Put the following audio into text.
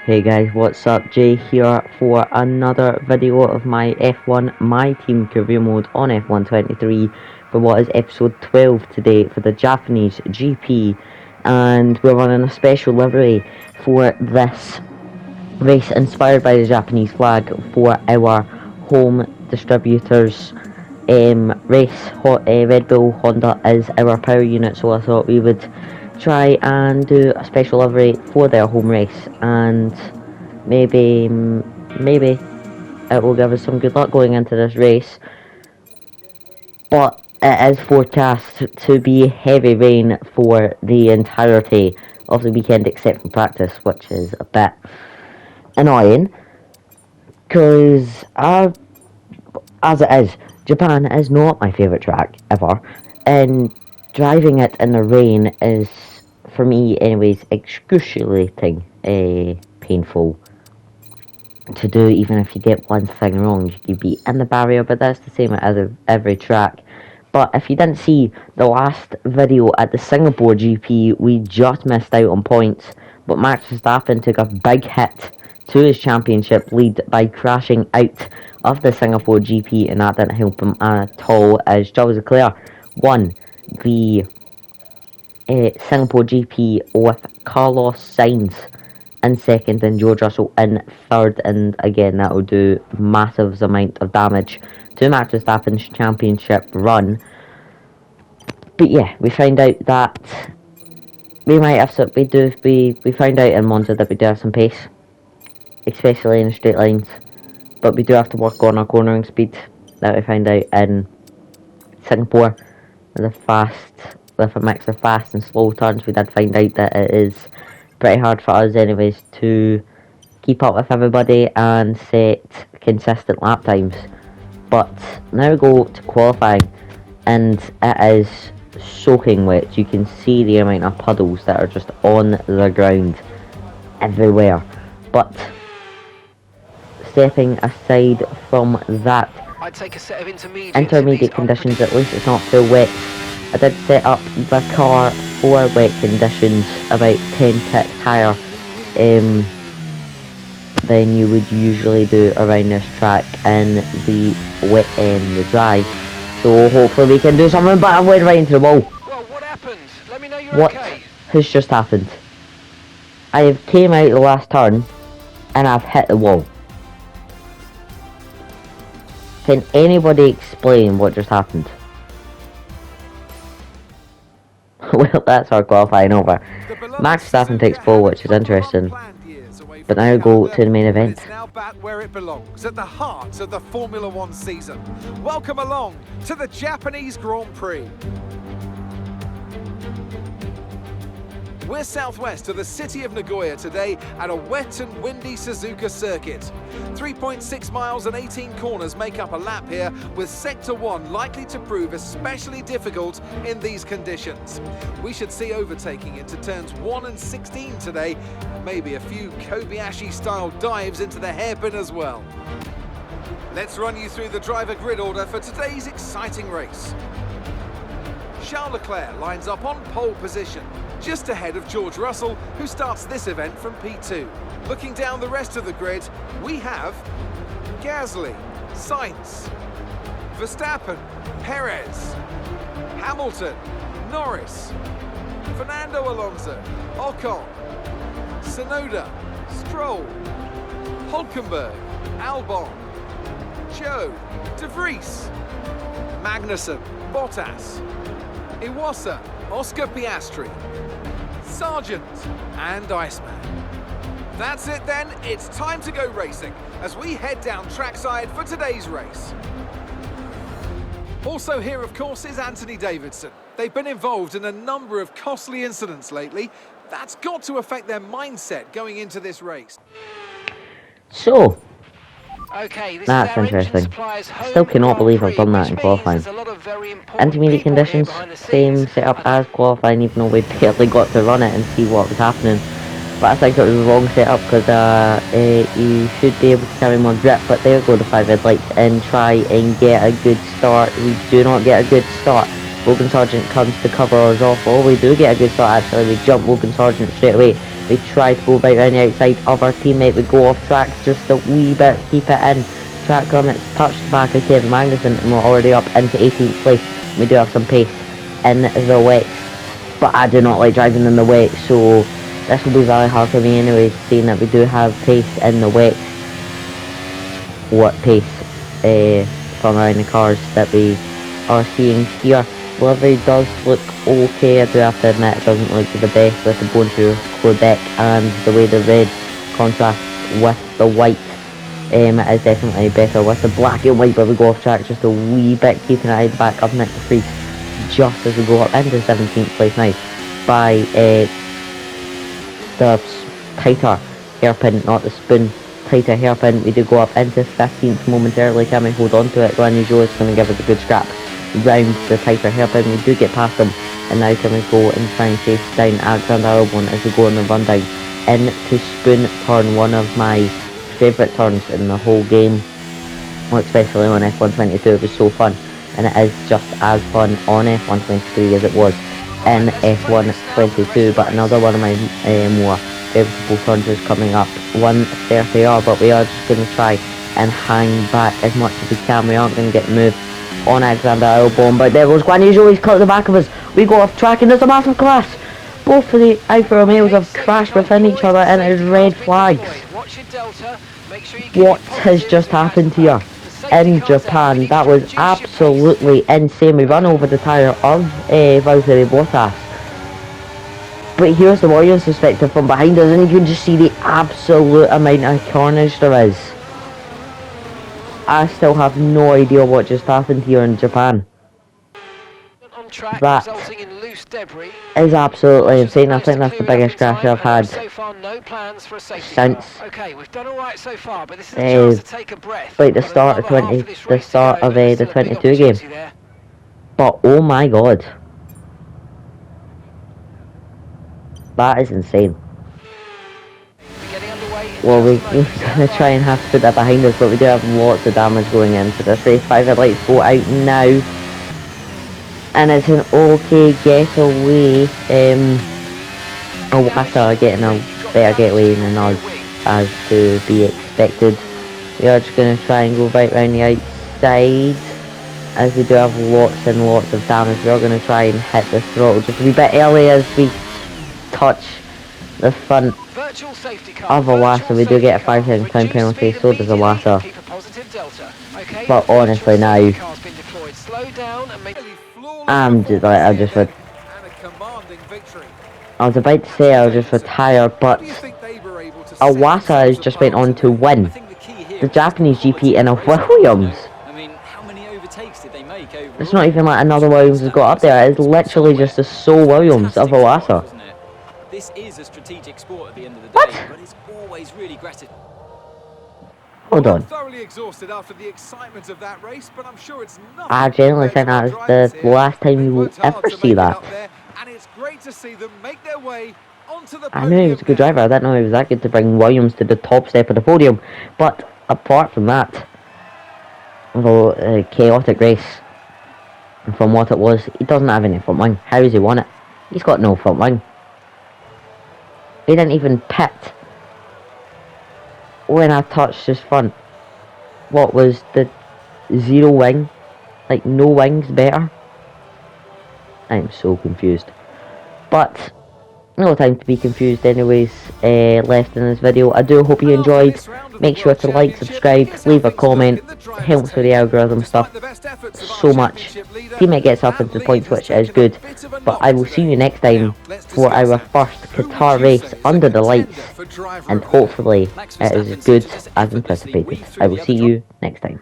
Hey guys, what's up? Jay here for another video of my F1 My Team career mode on F123 for what is episode 12 today for the Japanese GP, and we're running a special livery for this race inspired by the Japanese flag for our home distributors race. Red Bull Honda is our power unit, so I thought we would try and do a special livery for their home race, and maybe it will give us some good luck going into this race. But it is forecast to be heavy rain for the entirety of the weekend except for practice, which is a bit annoying because as it is, Japan is not my favourite track ever, and driving it in the rain is, for me anyways, excruciating painful to do. Even if you get one thing wrong, you could be in the barrier, but that's the same at every track. But if you didn't see the last video at the Singapore GP, we just missed out on points, but Max Verstappen took a big hit to his championship lead by crashing out of the Singapore GP, and that didn't help him at all, as Charles Leclerc won the Singapore GP with Carlos Sainz in second and George Russell in third, and again that will do massive amount of damage to Max Verstappen's championship run. But yeah, we found out that we found out in Monza that we do have some pace, especially in straight lines, but we do have to work on our cornering speed that we found out in Singapore. With a mix of fast and slow turns, we did find out that it is pretty hard for us anyways to keep up with everybody and set consistent lap times. But now we go to qualifying, and it is soaking wet. You can see the amount of puddles that are just on the ground everywhere. But stepping aside from that, I'd take a set of intermediate conditions, at least it's not full wet. I did set up the car for wet conditions about 10 ticks higher than you would usually do around this track in the wet and the dry. So hopefully we can do something, but I went right into the wall. Well, what happened? Let me know you're What okay. has just happened? I have came out the last turn and I've hit the wall. Can anybody explain what just happened? Well, that's our qualifying over. Max Verstappen takes pole, which is interesting. But now we go to the main event. It's now back where it belongs, at the heart of the Formula One season. Welcome along to the Japanese Grand Prix. We're southwest of the city of Nagoya today at a wet and windy Suzuka circuit. 3.6 miles and 18 corners make up a lap here, with Sector 1 likely to prove especially difficult in these conditions. We should see overtaking into turns 1 and 16 today, and maybe a few Kobayashi-style dives into the hairpin as well. Let's run you through the driver grid order for today's exciting race. Charles Leclerc lines up on pole position, just ahead of George Russell, who starts this event from P2. Looking down the rest of the grid, we have Gasly, Sainz, Verstappen, Perez, Hamilton, Norris, Fernando Alonso, Ocon, Tsunoda, Stroll, Hulkenberg, Albon, Joe, De Vries, Magnussen, Bottas, Iwasa, Oscar Piastri, Sargent, and Iceman. That's it then, it's time to go racing as we head down trackside for today's race. Also here, of course, is Anthony Davidson. They've been involved in a number of costly incidents lately. That's got to affect their mindset going into this race. So, Okay, this that's is our interesting. suppliers home Still cannot Grand believe I've Prix, done that which in means qualifying. there's a lot of very important Intermediate people here conditions, behind the same scenes. setup as qualifying, even though we barely got to run it and see what was happening. But I think it was the wrong setup, because you should be able to carry more grip, but there go the 5 red lights and try and get a good start. We do not get a good start. Logan Sargent comes to cover us off. Oh, we do get a good start actually. We jump Logan Sargent straight away. We try to go right around the outside of our teammate. We go off track just a wee bit, keep it in. Track limits touch the back of Kevin Magnussen, and we're already up into 18th place. We do have some pace in the wet, but I do not like driving in the wet, so this will be very hard for me anyway, seeing that we do have pace in the wet. What pace from around the cars that we are seeing here. Livery does look okay, I do have to admit it doesn't look the best with the bone through Quebec, and the way the red contrasts with the white is definitely better with the black and white, but we go off track just a wee bit, keeping an eye back up next to Prix just as we go up into 17th place now by the tighter hairpin, not the spoon, tighter hairpin. We do go up into 15th momentarily. Can we hold on to it? Glenn Joe is going to give us a good scrap round the tighter hairpin. We do get past them, and now can we go and try and chase down Alexander Albon as we go on the run down into Spoon turn, one of my favourite turns in the whole game, especially on F122. It was so fun, and it is just as fun on F123 as it was in F122. But another one of my more favourable turns is coming up, 130R, but we are just going to try and hang back as much as we can. We aren't going to get moved on Alexander Albon, but there goes Guan Yu. He's cut at the back of us. We go off track, and there's a massive clash. Both of the Alfa Romeos have crashed within each other, and there's red flags. What has just happened here in Japan? That was absolutely insane. We run over the tyre of Valtteri Bottas, but here's the Williams perspective from behind us, and you can just see the absolute amount of carnage there is. I still have no idea what just happened here in Japan. That is absolutely insane. I think that's the biggest crash I've had since like the start of the 22 game. But oh my god, that is insane. Well, we're going to try and have to put that behind us, but we do have lots of damage going into this race. 5 headlights go out now, and it's an okay getaway. Iwata getting a better getaway than us, as to be expected. We are just going to try and go right round the outside, as we do have lots and lots of damage. We are going to try and hit the throttle just a wee bit early as we touch the front of Iwata. We do get a £5,000 penalty, so does Iwata. But honestly now, I was about to say I'll just retire, but Iwata has just went on to win the Japanese GP in a Williams. It's not even like another Williams has got up there. It's literally just a sole Williams of Iwata. This is a strategic sport at the end of the day, What? but it's always really gratifying. Hold on. Thoroughly exhausted after the excitement of that race, but I'm sure it's nothing. I genuinely think that is the last time you will ever see that. And it's great to see them make their way onto the I knew he was a good driver. I didn't know he was that good to bring Williams to the top step of the podium. But apart from that, although a chaotic race from what it was, he doesn't have any front wing. How has he won it? He's got no front wing. He didn't even pit when I touched his front. What was the zero wing? Like no wings better? I'm so confused. But no time to be confused anyways left in this video. I do hope you enjoyed. Make sure to like, subscribe, leave a comment. Helps with the algorithm stuff so much. Teammate gets up into the points, which is good. But I will see you next time for our first Qatar race under the lights, and hopefully it is as good as anticipated. I will see you next time.